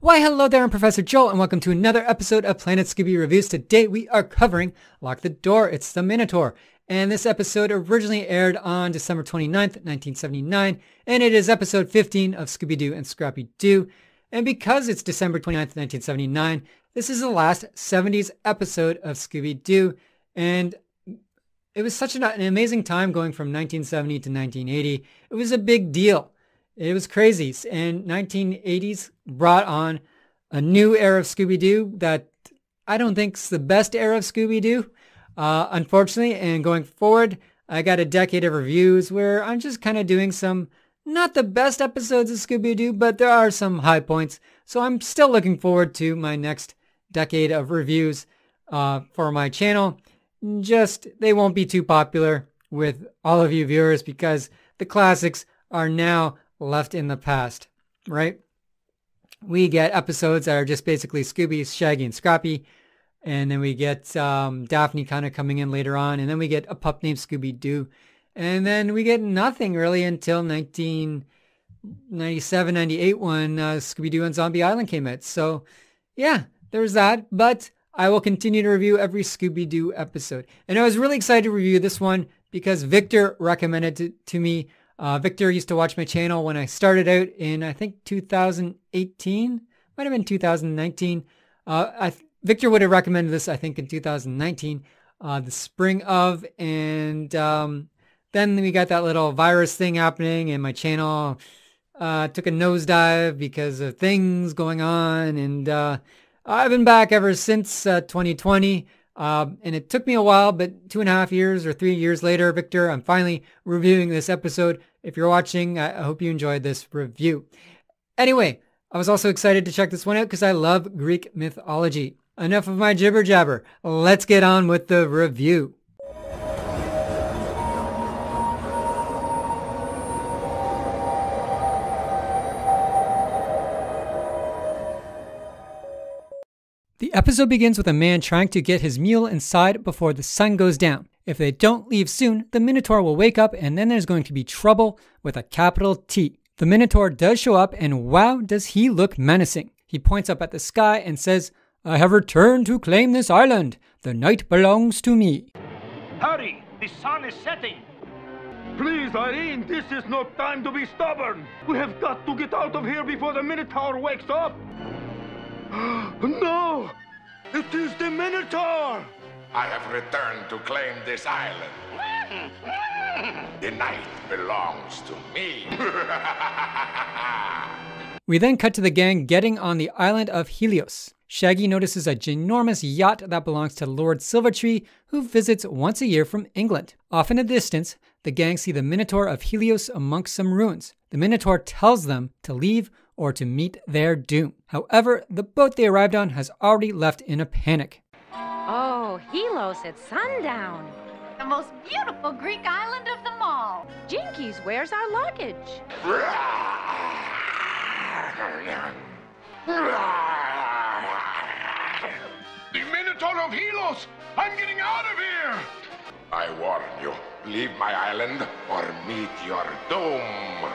Why hello there, I'm Professor Joel and welcome to another episode of Planet Scooby Reviews. Today we are covering Lock the Door, It's the Minotaur. And this episode originally aired on December 29th, 1979, and it is episode 15 of Scooby-Doo and Scrappy Doo. And because it's December 29th, 1979, this is the last 70s episode of Scooby-Doo. And it was such an amazing time going from 1970 to 1980. It was a big deal. It was crazy. And 1980s brought on a new era of Scooby-Doo that I don't think is the best era of Scooby-Doo, unfortunately. And going forward, I got a decade of reviews where I'm just kind of doing some, not the best episodes of Scooby-Doo, but there are some high points. So I'm still looking forward to my next decade of reviews for my channel. Just, they won't be too popular with all of you viewers because the classics are now left in the past, right? We get episodes that are just basically Scooby, Shaggy, and Scrappy. And then we get Daphne kind of coming in later on. And then we get a pup named Scooby-Doo. And then we get nothing really until 1997, 98 when Scooby-Doo and Zombie Island came out. So yeah, there's that. But I will continue to review every Scooby-Doo episode. And I was really excited to review this one because Victor recommended it to me. Victor used to watch my channel when I started out in, I think, 2018. Might have been 2019. Victor would have recommended this, I think, in 2019, the spring of. And then we got that little virus thing happening and my channel took a nosedive because of things going on. And I've been back ever since 2020. And it took me a while, but 2.5 years or 3 years later, Victor, I'm finally reviewing this episode. If you're watching, I hope you enjoyed this review. Anyway, I was also excited to check this one out because I love Greek mythology. Enough of my jibber jabber. Let's get on with the review. The episode begins with a man trying to get his mule inside before the sun goes down. If they don't leave soon, the Minotaur will wake up and then there's going to be trouble with a capital T. The Minotaur does show up and wow, does he look menacing. He points up at the sky and says, "I have returned to claim this island. The night belongs to me." Hurry, the sun is setting. Please, Irene, this is no time to be stubborn. We have got to get out of here before the Minotaur wakes up. No! It is the Minotaur! I have returned to claim this island. The night belongs to me. We then cut to the gang getting on the island of Helios. Shaggy notices a ginormous yacht that belongs to Lord Silvertree, who visits once a year from England. Off in the distance, the gang see the Minotaur of Helios amongst some ruins. The Minotaur tells them to leave or to meet their doom. However, the boat they arrived on has already left in a panic. Oh, Helios at sundown. The most beautiful Greek island of them all. Jinkies, where's our luggage? The Minotaur of Helios! I'm getting out of here! I warn you, leave my island or meet your doom.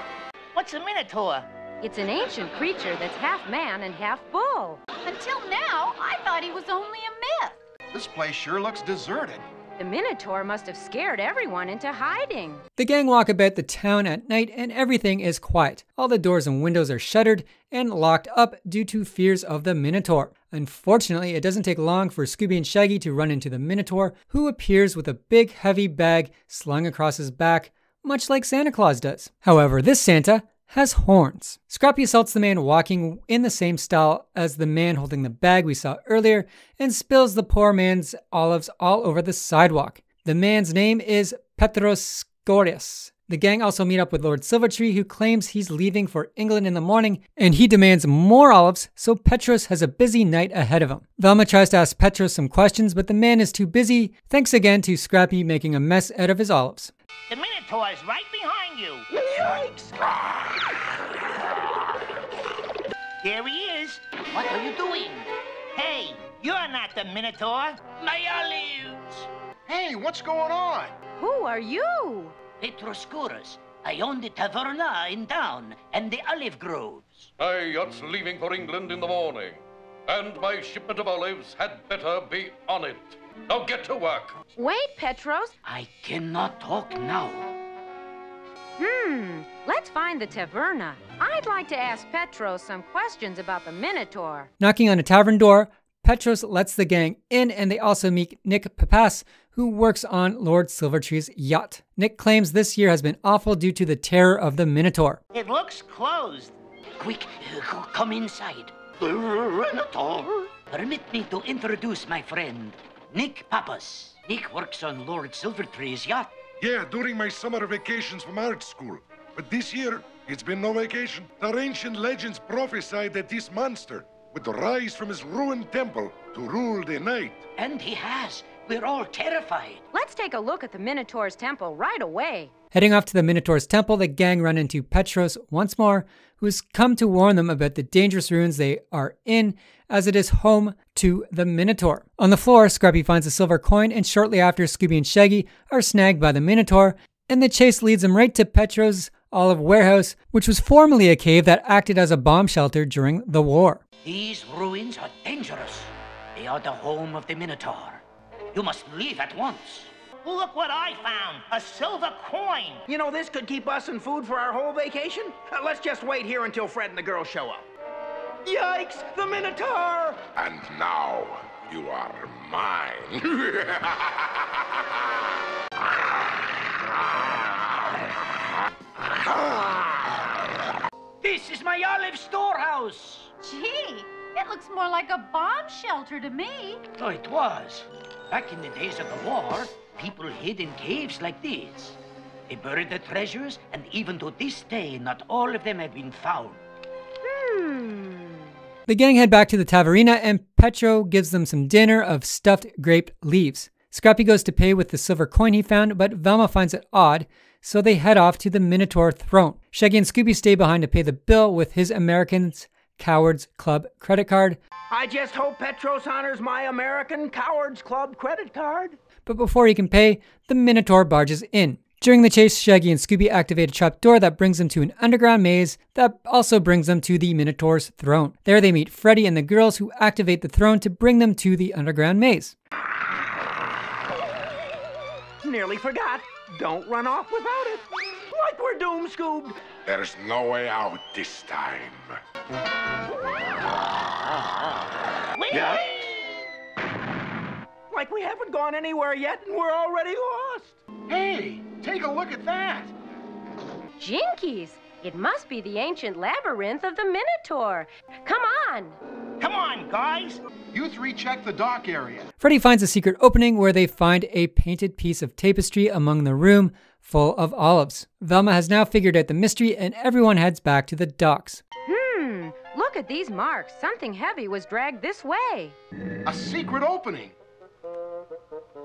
What's a Minotaur? It's an ancient creature that's half man and half bull. Until now, I thought he was only a myth. This place sure looks deserted. The Minotaur must have scared everyone into hiding. The gang walk about the town at night and everything is quiet. All the doors and windows are shuttered and locked up due to fears of the Minotaur. Unfortunately, it doesn't take long for Scooby and Shaggy to run into the Minotaur, who appears with a big heavy bag slung across his back, much like Santa Claus does. However, this Santa has horns. Scrappy assaults the man walking in the same style as the man holding the bag we saw earlier and spills the poor man's olives all over the sidewalk. The man's name is Petros Skorias. The gang also meet up with Lord Silvertree, who claims he's leaving for England in the morning and he demands more olives, so Petros has a busy night ahead of him. Velma tries to ask Petros some questions, but the man is too busy, thanks again to Scrappy making a mess out of his olives. The Minotaur is right behind you. Yikes! There he is. What are you doing? Hey, you're not the Minotaur. My olives. Hey, what's going on? Who are you? Petroscuras. I own the taverna in town and the olive groves. My yacht's leaving for England in the morning, and my shipment of olives had better be on it. Now get to work. Wait, Petros. I cannot talk now. Let's find the taverna. I'd like to ask Petros some questions about the Minotaur. Knocking on a tavern door, Petros lets the gang in, and they also meet Nick Papas, who works on Lord Silvertree's yacht. Nick claims this year has been awful due to the terror of the Minotaur. It looks closed. Quick, come inside. Minotaur. Permit me to introduce my friend, Nick Papas. Nick works on Lord Silvertree's yacht. Yeah, during my summer vacations from art school. But this year, it's been no vacation. The ancient legends prophesied that this monster would rise from his ruined temple to rule the night. And he has. We're all terrified. Let's take a look at the Minotaur's temple right away. Heading off to the Minotaur's temple, the gang run into Petros once more, who's come to warn them about the dangerous ruins they are in, as it is home to the Minotaur. On the floor, Scrappy finds a silver coin, and shortly after, Scooby and Shaggy are snagged by the Minotaur, and the chase leads them right to Petros' olive warehouse, which was formerly a cave that acted as a bomb shelter during the war. These ruins are dangerous. They are the home of the Minotaur. You must leave at once. Look what I found, a silver coin. You know, this could keep us in food for our whole vacation. Let's just wait here until Fred and the girls show up. Yikes, the Minotaur! And now, you are mine. This is my olive storehouse. Gee, it looks more like a bomb shelter to me. Oh, it was. Back in the days of the war, people hid in caves like these. They buried their treasures, and even to this day, not all of them have been found. The gang head back to the taverna, and Petro gives them some dinner of stuffed grape leaves. Scrappy goes to pay with the silver coin he found, but Velma finds it odd, so they head off to the Minotaur throne. Shaggy and Scooby stay behind to pay the bill with his Americans Cowards Club credit card. I just hope Petros honors my American Cowards Club credit card. But before he can pay, the Minotaur barges in. During the chase, Shaggy and Scooby activate a trapdoor that brings them to an underground maze that also brings them to the Minotaur's throne. There they meet Freddy and the girls, who activate the throne to bring them to the underground maze. Nearly forgot. Don't run off without it. Like we're doomed, Scoob. There's no way out this time. Yeah. Like we haven't gone anywhere yet and we're already lost. Hey, take a look at that. Jinkies! It must be the ancient labyrinth of the Minotaur. Come on! Come on, guys. You three check the dock area. Freddy finds a secret opening where they find a painted piece of tapestry among the room full of olives. Velma has now figured out the mystery, and everyone heads back to the docks. Look at these marks. Something heavy was dragged this way. A secret opening.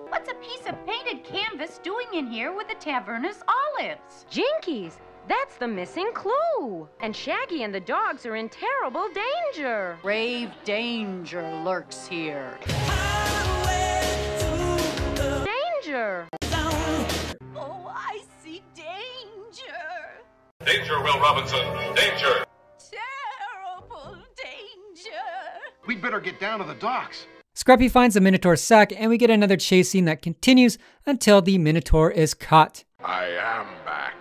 What's a piece of painted canvas doing in here with the taverna's olives? Jinkies! That's the missing clue. And Shaggy and the dogs are in terrible danger. Grave danger lurks here. Danger! Oh, I see danger. Danger, Will Robinson. Danger. Terrible danger. We'd better get down to the docks. Scrappy finds the Minotaur's sack, and we get another chase scene that continues until the Minotaur is caught. I am back.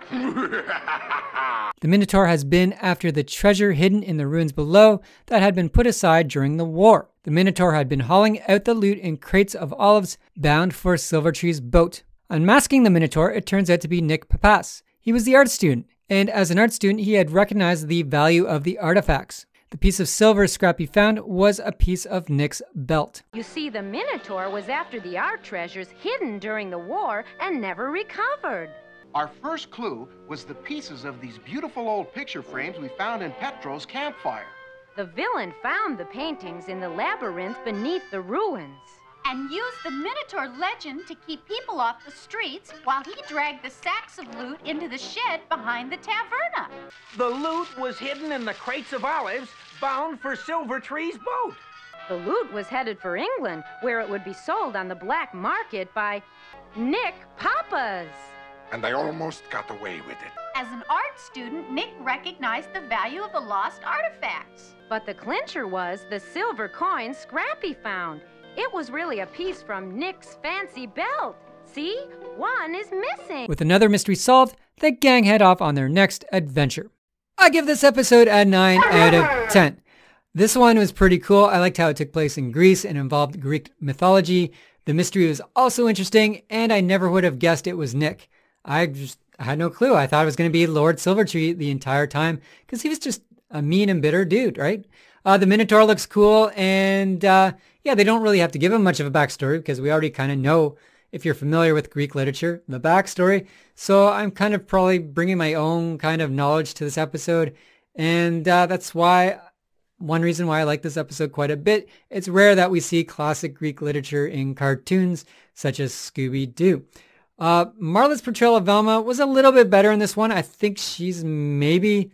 The Minotaur has been after the treasure hidden in the ruins below that had been put aside during the war. The Minotaur had been hauling out the loot in crates of olives bound for Silvertree's boat. Unmasking the Minotaur, it turns out to be Nick Papas. He was the art student, and as an art student, he had recognized the value of the artifacts. The piece of silver Scrappy found was a piece of Nick's belt. You see, the Minotaur was after the art treasures hidden during the war and never recovered. Our first clue was the pieces of these beautiful old picture frames we found in Petros' campfire. The villain found the paintings in the labyrinth beneath the ruins. And used the Minotaur legend to keep people off the streets while he dragged the sacks of loot into the shed behind the taverna. The loot was hidden in the crates of olives bound for Silvertree's boat. The loot was headed for England, where it would be sold on the black market by Nick Papas. And I almost got away with it. As an art student, Nick recognized the value of the lost artifacts. But the clincher was the silver coin Scrappy found. It was really a piece from Nick's fancy belt. See? One is missing. With another mystery solved, the gang head off on their next adventure. I give this episode a 9 out of 10. This one was pretty cool. I liked how it took place in Greece and involved Greek mythology. The mystery was also interesting, and I never would have guessed it was Nick. I had no clue. I thought it was going to be Lord Silvertree the entire time because he was just a mean and bitter dude, right? The Minotaur looks cool, and yeah, they don't really have to give him much of a backstory because we already kind of know, if you're familiar with Greek literature, the backstory. So I'm kind of probably bringing my own kind of knowledge to this episode. And that's one reason why I like this episode quite a bit. It's rare that we see classic Greek literature in cartoons, such as Scooby-Doo. Marla's portrayal of Velma was a little bit better in this one. I think she's maybe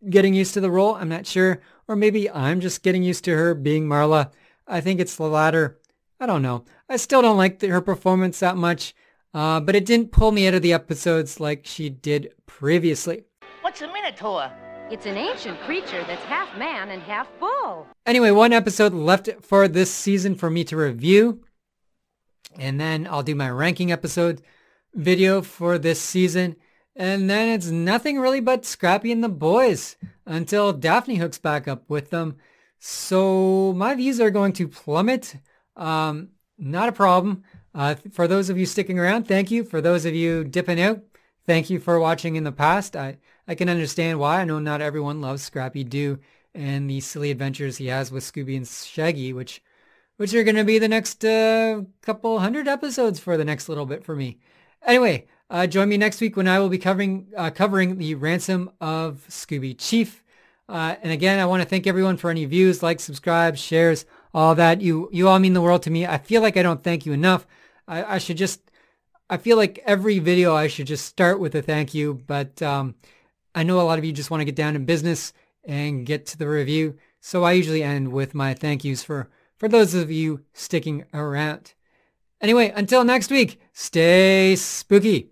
getting used to the role. I'm not sure. Or maybe I'm just getting used to her being Marla. I think it's the latter. I don't know. I still don't like her performance that much, but it didn't pull me out of the episodes like she did previously. What's a Minotaur? It's an ancient creature that's half man and half bull. Anyway, one episode left for this season for me to review, and then I'll do my ranking episode video for this season, and then it's nothing really but Scrappy and the boys until Daphne hooks back up with them. So my views are going to plummet. Not a problem. For those of you sticking around, thank you. For those of you dipping out, thank you for watching in the past. I can understand why. I know not everyone loves Scrappy Doo and the silly adventures he has with Scooby and Shaggy, which are going to be the next couple hundred episodes for the next little bit for me. Anyway, join me next week when I will be covering the Ransom of Scooby Chief. And again, I want to thank everyone for any views, likes, subscribes, shares, all that. You all mean the world to me. I feel like I don't thank you enough. I feel like every video I should just start with a thank you, but I know a lot of you just want to get down to business and get to the review. So I usually end with my thank yous for those of you sticking around. Anyway, until next week, stay spooky.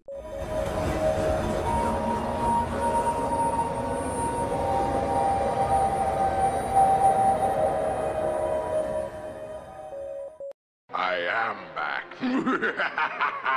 I am back.